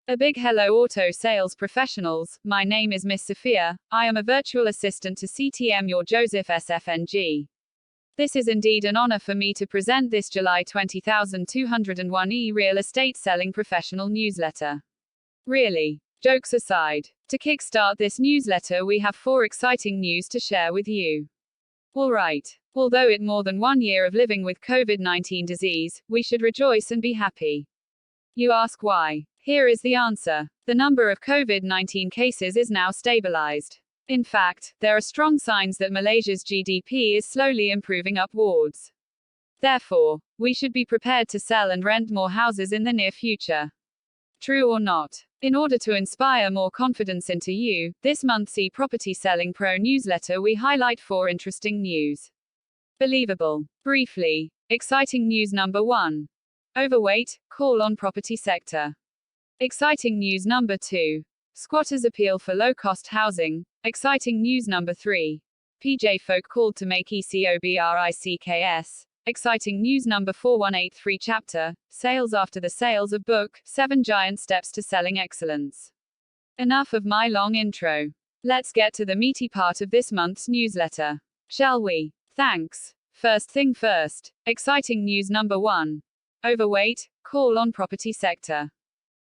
A big hello auto sales professionals, my name is Miss Sophia, I am a virtual assistant to CTM your Joseph SFNG. This is indeed an honor for me to present this July 20201 real estate selling professional newsletter. Really. Jokes aside, to kickstart this newsletter we have 4 exciting news to share with you. Alright. Although it more than 1 year of living with COVID-19 disease, we should rejoice and be happy. You ask why? Here is the answer. The number of COVID-19 cases is now stabilized. In fact, there are strong signs that Malaysia's GDP is slowly improving upwards. Therefore, we should be prepared to sell and rent more houses in the near future. True or not? In order to inspire more confidence into you, this month's eProperty Selling Pro newsletter we highlight 4 interesting news. Believable. Briefly, exciting news number 1. Overweight, call on property sector. Exciting news number 2. Squatters appeal for low-cost housing. Exciting news number 3. PJ folk called to make ECOBRICKS. Exciting news number 4183 chapter, Sales after the sales of book, 7 giant steps to selling excellence. Enough of my long intro. Let's get to the meaty part of this month's newsletter. Shall we? Thanks. First thing first. Exciting news number 1. Overweight, call on property sector.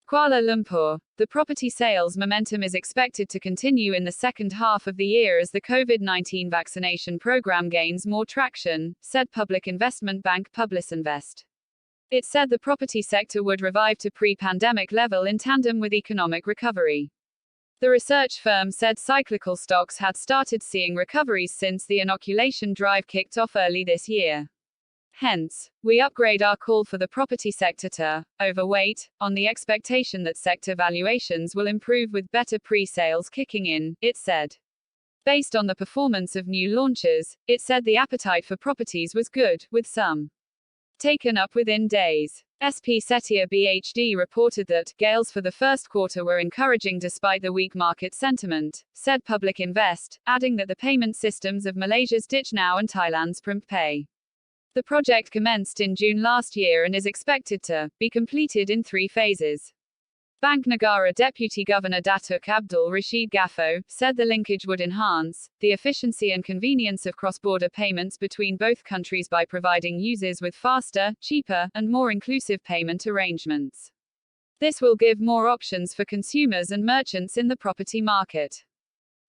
Kuala Lumpur, the property sales momentum is expected to continue in the second half of the year as the COVID-19 vaccination program gains more traction, said public investment bank Publisinvest. It said the property sector would revive to pre-pandemic level in tandem with economic recovery. The research firm said cyclical stocks had started seeing recoveries since the inoculation drive kicked off early this year. Hence, we upgrade our call for the property sector to overweight, on the expectation that sector valuations will improve with better pre-sales kicking in, it said. Based on the performance of new launches, it said the appetite for properties was good, with some taken up within days. SP Setia BHD reported that gales for the first quarter were encouraging despite the weak market sentiment, said Public Invest, adding that the payment systems of Malaysia's Ditch Now and Thailand's PromptPay. The project commenced in June last year and is expected to be completed in 3 phases. Bank Negara Deputy Governor Datuk Abdul Rashid Gaffo said the linkage would enhance the efficiency and convenience of cross-border payments between both countries by providing users with faster, cheaper, and more inclusive payment arrangements. This will give more options for consumers and merchants in the property market.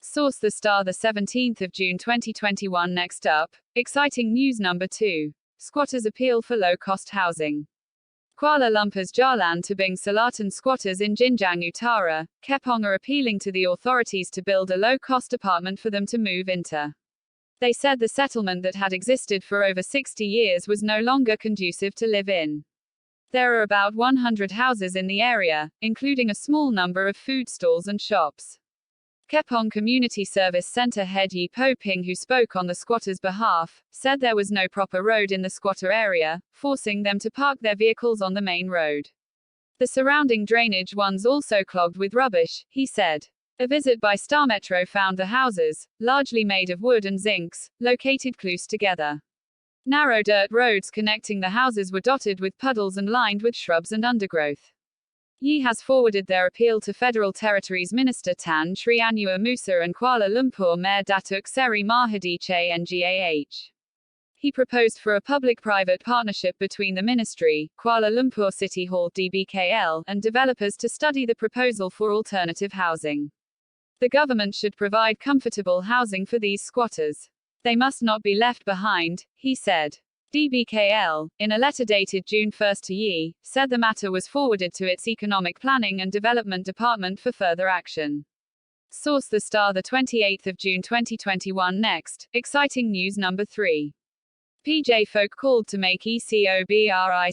Source The Star, the 17th of June 2021. Next up, exciting news number 2. Squatters appeal for low-cost housing. Kuala Lumpur's Jalan Tebing Selatan squatters in Jinjang Utara, Kepong are appealing to the authorities to build a low-cost apartment for them to move into. They said the settlement that had existed for over 60 years was no longer conducive to live in. There are about 100 houses in the area, including a small number of food stalls and shops. Kepong Community Service Centre head Yi Po Ping, who spoke on the squatters' behalf, said there was no proper road in the squatter area, forcing them to park their vehicles on the main road. The surrounding drainage ones also clogged with rubbish, he said. A visit by Star Metro found the houses, largely made of wood and zincs, located close together. Narrow dirt roads connecting the houses were dotted with puddles and lined with shrubs and undergrowth. Yi has forwarded their appeal to Federal Territories Minister Tan Sri Anwar Musa and Kuala Lumpur Mayor Datuk Seri Mahadi Che Ngah. He proposed for a public-private partnership between the Ministry, Kuala Lumpur City Hall DBKL, and developers to study the proposal for alternative housing. The government should provide comfortable housing for these squatters. They must not be left behind, he said. DBKL, in a letter dated June 1 to Yi, said the matter was forwarded to its Economic Planning and Development Department for further action. Source The Star, the 28th of June 2021. Next, exciting news number 3. PJ folk called to make ECOBRICKS.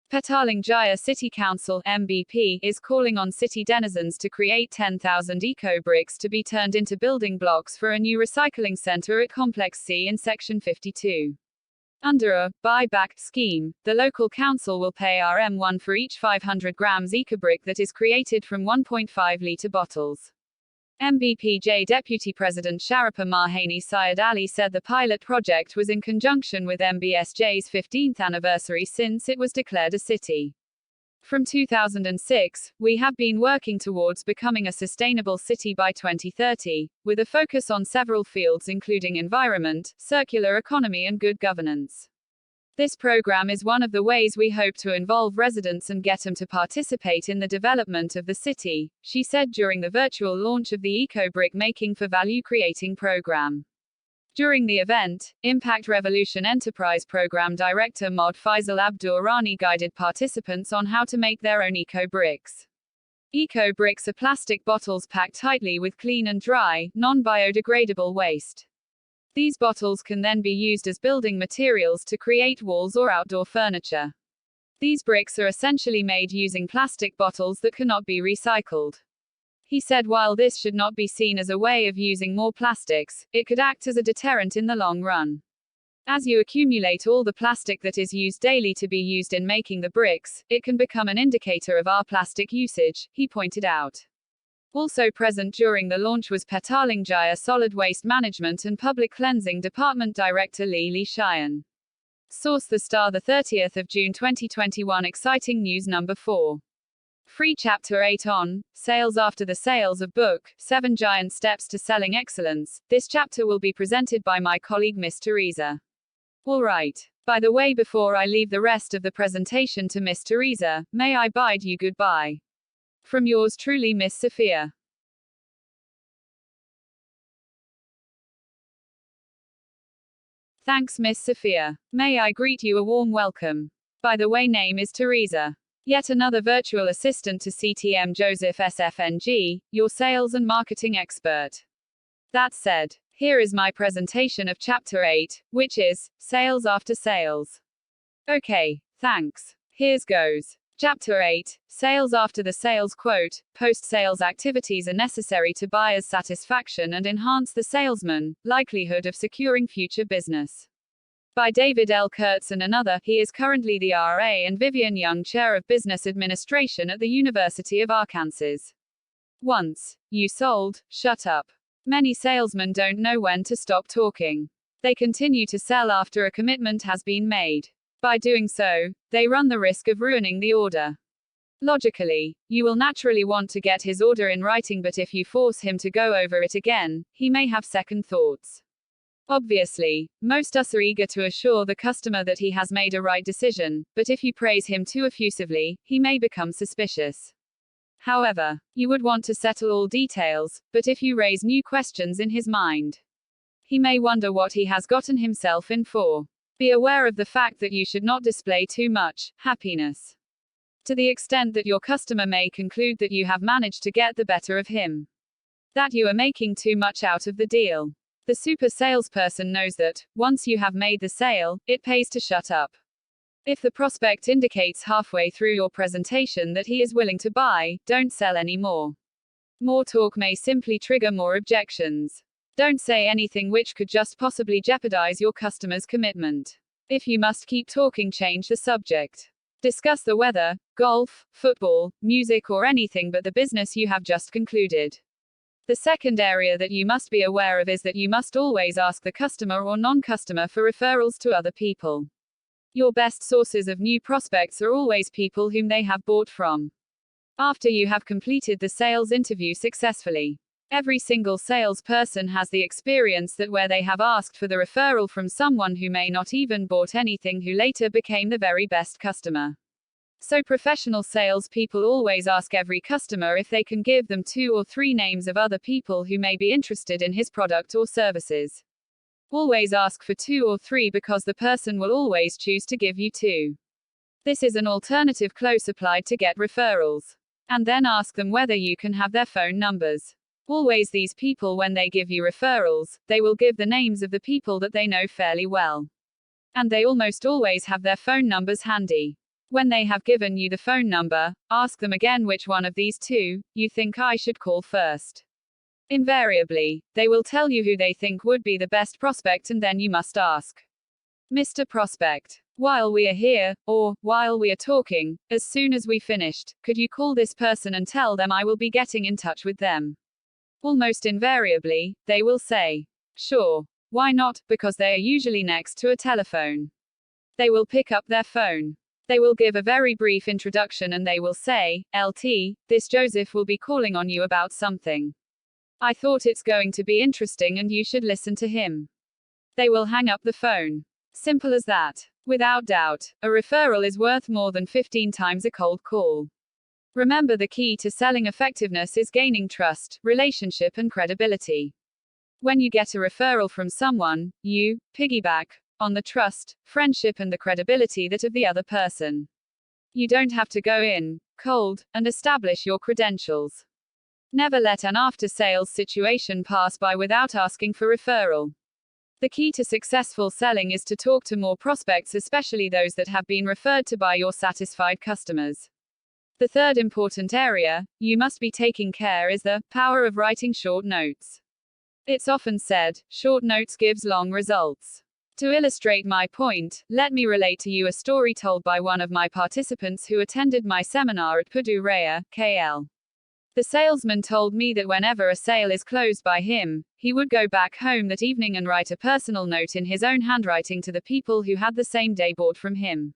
Petaling Jaya City Council (MBP) is calling on city denizens to create 10,000 eco-bricks to be turned into building blocks for a new recycling centre at Complex C in Section 52. Under a buyback scheme, the local council will pay Rm1 for each 500 grams eco-brick that is created from 1.5-litre bottles. MBPJ Deputy President Sharapa Mahani Syed Ali said the pilot project was in conjunction with MBSJ's 15th anniversary since it was declared a city. From 2006, we have been working towards becoming a sustainable city by 2030, with a focus on several fields including environment, circular economy and good governance. This program is one of the ways we hope to involve residents and get them to participate in the development of the city, she said during the virtual launch of the Eco-Brick Making for Value Creating program. During the event, Impact Revolution Enterprise Program Director Mod Faisal Abdurrani guided participants on how to make their own eco-bricks. Eco-bricks are plastic bottles packed tightly with clean and dry, non-biodegradable waste. These bottles can then be used as building materials to create walls or outdoor furniture. These bricks are essentially made using plastic bottles that cannot be recycled. He said while this should not be seen as a way of using more plastics, it could act as a deterrent in the long run. As you accumulate all the plastic that is used daily to be used in making the bricks, it can become an indicator of our plastic usage, he pointed out. Also present during the launch was Petalingjaya Solid Waste Management and Public Cleansing Department Director Li Xian. Source The Star, the 30th of June 2021. Exciting news number 4. Free Chapter 8 on Sales After the Sales of Book, 7 Giant Steps to Selling Excellence. This chapter will be presented by my colleague Miss Teresa. Alright. By the way, before I leave the rest of the presentation to Miss Teresa, may I bid you goodbye. From yours truly, Miss Sophia. Thanks, Miss Sophia. May I greet you a warm welcome. By the way, name is Teresa. Yet another virtual assistant to CTM Joseph SFNG, your sales and marketing expert. That said, here is my presentation of Chapter 8, which is Sales After Sales. Okay, thanks. Here's goes. Chapter 8, Sales After the Sales. Quote, post-sales activities are necessary to buyer's satisfaction and enhance the salesman likelihood of securing future business. By David L. Kurtz and another. He is currently the RA and Vivian Young Chair of Business Administration at the University of Arkansas. Once you sold, shut up. Many salesmen don't know when to stop talking. They continue to sell after a commitment has been made. By doing so, they run the risk of ruining the order. Logically, you will naturally want to get his order in writing, but if you force him to go over it again, he may have second thoughts. Obviously, most us are eager to assure the customer that he has made a right decision, but if you praise him too effusively, he may become suspicious. However, you would want to settle all details, but if you raise new questions in his mind, he may wonder what he has gotten himself in for. Be aware of the fact that you should not display too much happiness, to the extent that your customer may conclude that you have managed to get the better of him, that you are making too much out of the deal. The super salesperson knows that, once you have made the sale, it pays to shut up. If the prospect indicates halfway through your presentation that he is willing to buy, don't sell any more. More talk may simply trigger more objections. Don't say anything which could just possibly jeopardize your customer's commitment. If you must keep talking, change the subject. Discuss the weather, golf, football, music, or anything but the business you have just concluded. The second area that you must be aware of is that you must always ask the customer or non-customer for referrals to other people. Your best sources of new prospects are always people whom they have bought from. After you have completed the sales interview successfully, every single salesperson has the experience that where they have asked for the referral from someone who may not even bought anything who later became the very best customer. So professional salespeople always ask every customer if they can give them 2 or 3 names of other people who may be interested in his product or services. Always ask for 2 or 3 because the person will always choose to give you 2. This is an alternative close applied to get referrals. And then ask them whether you can have their phone numbers. Always these people, when they give you referrals, they will give the names of the people that they know fairly well. And they almost always have their phone numbers handy. When they have given you the phone number, ask them again which one of these 2 you think I should call first. Invariably, they will tell you who they think would be the best prospect, and then you must ask, Mr. Prospect, while we are here, or, while we are talking, as soon as we finished, could you call this person and tell them I will be getting in touch with them? Almost invariably, they will say, sure. Why not? Because they are usually next to a telephone. They will pick up their phone. They will give a very brief introduction and they will say, "LT, this Joseph will be calling on you about something. I thought it's going to be interesting and you should listen to him." They will hang up the phone. Simple as that. Without doubt, a referral is worth more than 15 times a cold call. Remember, the key to selling effectiveness is gaining trust, relationship, and credibility. When you get a referral from someone, you piggyback on the trust, friendship, and the credibility that of the other person. You don't have to go in cold and establish your credentials. Never let an after-sales situation pass by without asking for referral. The key to successful selling is to talk to more prospects, especially those that have been referred to by your satisfied customers. The third important area you must be taking care is the power of writing short notes. It's often said, short notes gives long results. To illustrate my point, let me relate to you a story told by one of my participants who attended my seminar at Padu Raya, KL. The salesman told me that whenever a sale is closed by him, he would go back home that evening and write a personal note in his own handwriting to the people who had the same day bought from him.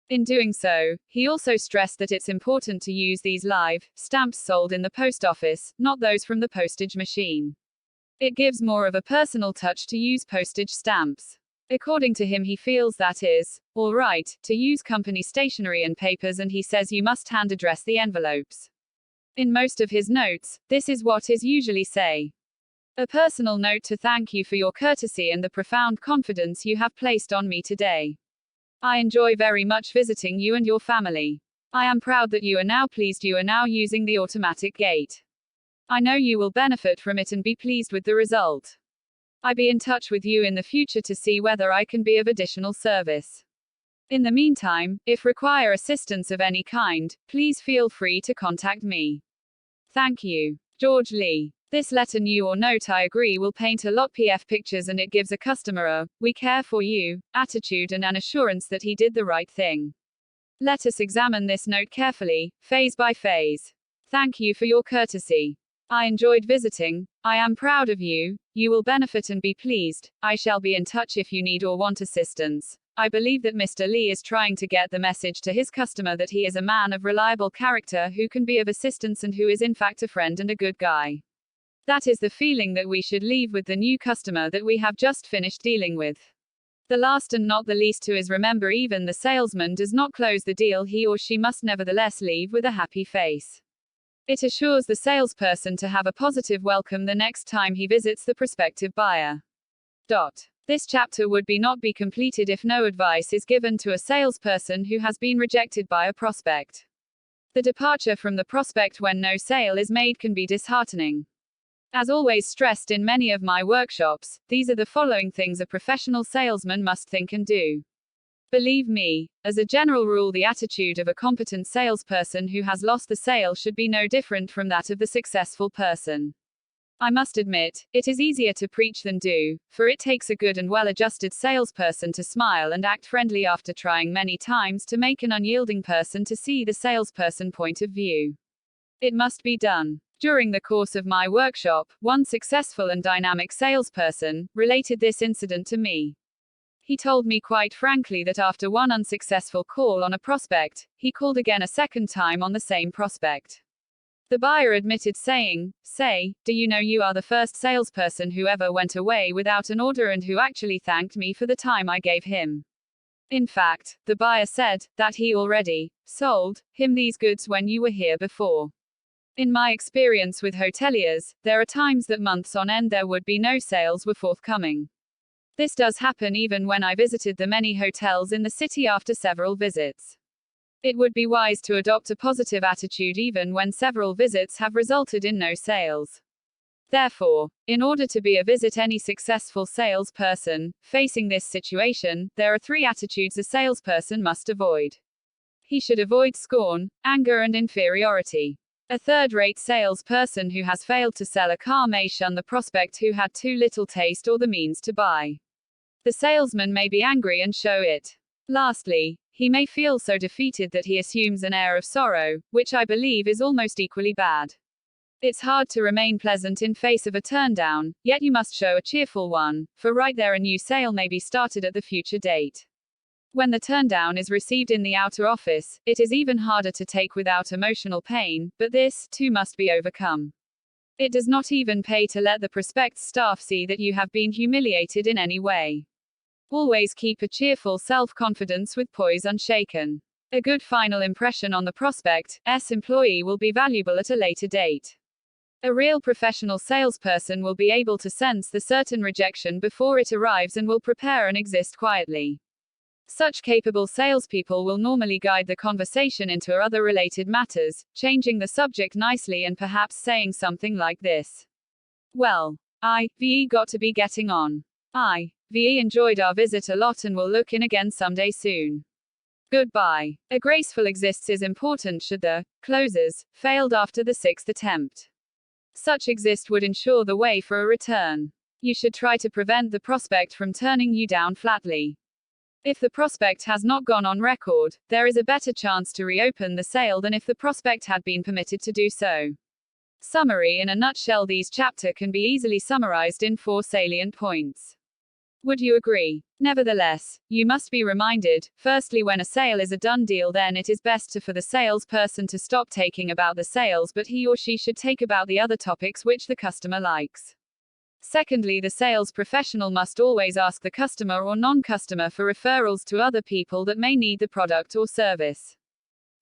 In doing so, he also stressed that it's important to use these live stamps sold in the post office, not those from the postage machine. It gives more of a personal touch to use postage stamps. According to him, he feels that is all right to use company stationery and papers, and he says you must hand address the envelopes. In most of his notes, this is what is usually say. A personal note to thank you for your courtesy and the profound confidence you have placed on me today. I enjoy very much visiting you and your family. I am proud that you are now pleased you are now using the automatic gate. I know you will benefit from it and be pleased with the result. I'll be in touch with you in the future to see whether I can be of additional service. In the meantime, if require assistance of any kind, please feel free to contact me. Thank you. George Lee. This letter, new or note, I agree, will paint a lot PF pictures, and it gives a customer a "we care for you" attitude and an assurance that he did the right thing. Let us examine this note carefully, phase by phase. Thank you for your courtesy. I enjoyed visiting. I am proud of you. You will benefit and be pleased. I shall be in touch if you need or want assistance. I believe that Mr. Lee is trying to get the message to his customer that he is a man of reliable character who can be of assistance and who is in fact a friend and a good guy. That is the feeling that we should leave with the new customer that we have just finished dealing with. The last and not the least to is, remember, even the salesman does not close the deal, he or she must nevertheless leave with a happy face. It assures the salesperson to have a positive welcome the next time he visits the prospective buyer. This chapter would not be completed if no advice is given to a salesperson who has been rejected by a prospect. The departure from the prospect when no sale is made can be disheartening. As always stressed in many of my workshops, these are the following things a professional salesman must think and do. Believe me, as a general rule, the attitude of a competent salesperson who has lost the sale should be no different from that of the successful person. I must admit, it is easier to preach than do, for it takes a good and well-adjusted salesperson to smile and act friendly after trying many times to make an unyielding person to see the salesperson point of view. It must be done. During the course of my workshop, one successful and dynamic salesperson related this incident to me. He told me quite frankly that after one unsuccessful call on a prospect, he called again a second time on the same prospect. The buyer admitted saying, "Do you know you are the first salesperson who ever went away without an order and who actually thanked me for the time I gave him." In fact, the buyer said that he already sold him these goods when you were here before. In my experience with hoteliers, there are times that months on end there would be no sales were forthcoming. This does happen even when I visited the many hotels in the city after several visits. It would be wise to adopt a positive attitude even when several visits have resulted in no sales. Therefore, in order to be any successful salesperson facing this situation, there are 3 attitudes a salesperson must avoid. He should avoid scorn, anger, and inferiority. A third-rate salesperson who has failed to sell a car may shun the prospect who had too little taste or the means to buy. The salesman may be angry and show it. Lastly, he may feel so defeated that he assumes an air of sorrow, which I believe is almost equally bad. It's hard to remain pleasant in face of a turndown, yet you must show a cheerful one, for right there a new sale may be started at the future date. When the turndown is received in the outer office, it is even harder to take without emotional pain, but this, too, must be overcome. It does not even pay to let the prospect's staff see that you have been humiliated in any way. Always keep a cheerful self-confidence with poise unshaken. A good final impression on the prospect's employee will be valuable at a later date. A real professional salesperson will be able to sense the certain rejection before it arrives and will prepare and exist quietly. Such capable salespeople will normally guide the conversation into other related matters, changing the subject nicely and perhaps saying something like this. Well, I've got to be getting on. I've enjoyed our visit a lot and will look in again someday soon. Goodbye. A graceful exists is important should the closers failed after the 6th attempt. Such exist would ensure the way for a return. You should try to prevent the prospect from turning you down flatly. If the prospect has not gone on record, there is a better chance to reopen the sale than if the prospect had been permitted to do so. Summary: in a nutshell, these chapter can be easily summarized in 4 salient points. Would you agree? Nevertheless, you must be reminded, firstly, when a sale is a done deal, then it is best for the salesperson to stop taking about the sales, but he or she should take about the other topics which the customer likes. Secondly, the sales professional must always ask the customer or non-customer for referrals to other people that may need the product or service.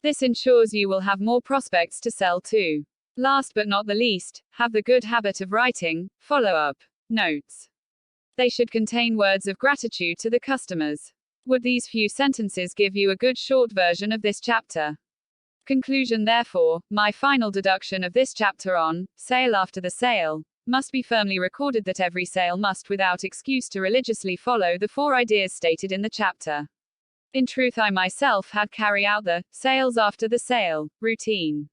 This ensures you will have more prospects to sell to. Last but not the least, have the good habit of writing follow-up notes. They should contain words of gratitude to the customers. Would these few sentences give you a good short version of this chapter? Conclusion: therefore, my final deduction of this chapter on sale after the sale must be firmly recorded that every sale must without excuse to religiously follow the 4 ideas stated in the chapter. In truth, I myself had carry out the sales after the sale routine.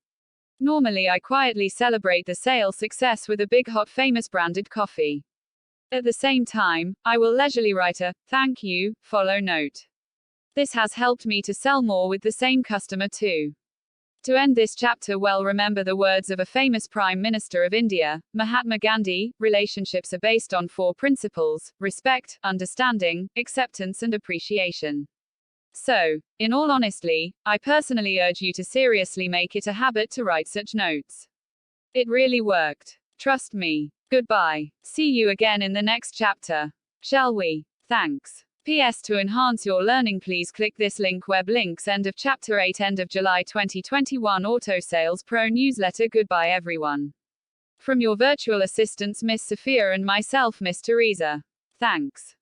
Normally I quietly celebrate the sale success with a big hot famous branded coffee. At the same time, I will leisurely write a thank you follow note. This has helped me to sell more with the same customer too. To end this chapter well, remember the words of a famous Prime Minister of India, Mahatma Gandhi: relationships are based on 4 principles: respect, understanding, acceptance and appreciation. So, in all honesty, I personally urge you to seriously make it a habit to write such notes. It really worked. Trust me. Goodbye. See you again in the next chapter. Shall we? Thanks. PS: to enhance your learning, please click this link. Web links. End of chapter 8. End of July 2021 Auto Sales Pro newsletter. Goodbye everyone. From your virtual assistants Miss Sophia and myself Miss Teresa. Thanks.